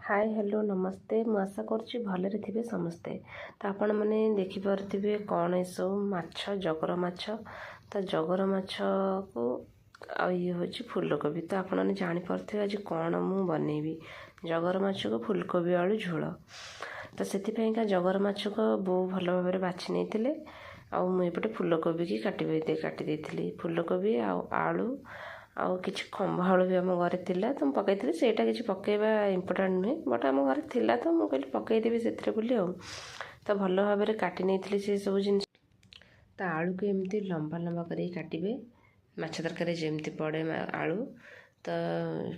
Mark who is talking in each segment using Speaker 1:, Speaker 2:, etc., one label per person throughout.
Speaker 1: Hi hello नमस्ते मु आशा करुच्ची भलरे थे समस्ते। तो आपण मैंने देखिपे कौन ये सब माछ जगर माछ। तो जगर माछ को ये हूँ फूलकोबी। तो आपने जापे आज कौन मु बनैबी जगर माछ को फूलकोबी आलू झोल। तो से जगर माछ को बो भल भाव बाछि नहीं आउटे फूलकोबी की काटी देती फूलकोबी आलू आउ किसी खंभा आलू भी आम घर थिला तो मुझे पकई सेटा किसी पकईवा इम्पोर्टाट नुहे बट आम घर थिला तो मुझे कहली पकईदेवी से बोली तो भल भाव काटी नहीं से सब जिन। तो आलू को एमती लंबा लंबा कर काटे माछ तरकारी जमती पड़े आलू। तो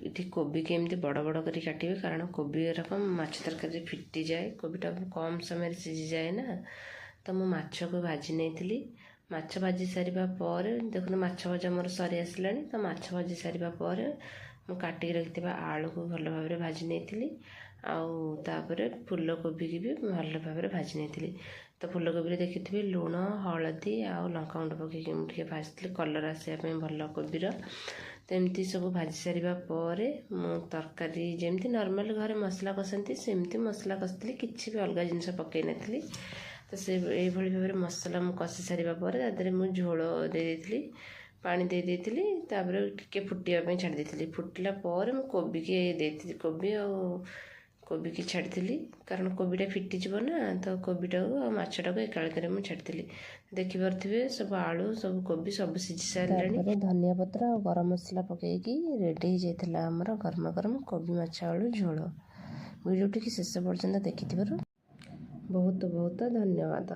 Speaker 1: ये कोबी के एमती बड़ बड़ कर काटे कारण कोबी रकम माछ तरकारी फिटी जाए कोबीटा कम समय सीझी जाए ना। तो मु माछ को भाजी नहीं माछ भाजी सारिबा पर देखो माछ भजा मोर सरी आसला। तो माछ भाजी सारिबा पर मु काटिकी रखिथिबा आलू को भल भाव भाजी नहीं आउे फूलकोबी की भी भल भाव भाजी नहीं। तो फूलकोबी देखिए लुण हलदी आउ लंका गुंड पकईकि भाजी कलर आसापी भल कोबीर। तो एमती सब भाजी सारिबा पर मु तरकारी जमती नॉर्मल घरे मसला कसती सेमती मसला कसती किसी भी अलग जिनस पकई नथली। तो से ये भाव मसला मु कषि सारिबा पर तादरे मु झोल दे देती पानी दे देती टिके फुटापी छाड़ी देती फुटला पर मु कोबी की देती कोबी कोबी की छाड़ी कारण कोबीटा फिटीज ना। तो कोबीटा को माछटा को एकाल मुझे छाड़ी देखिपे सब आलू सब कोबी सब सीझी सारे धनिया पत्र और गरम मसला पकईकी रेडी हो जाता आमर गरम गरम कोबी माछ आलू झोल। वीडियोटी शेष पर्यंत देखि बहुत बहुत धन्यवाद।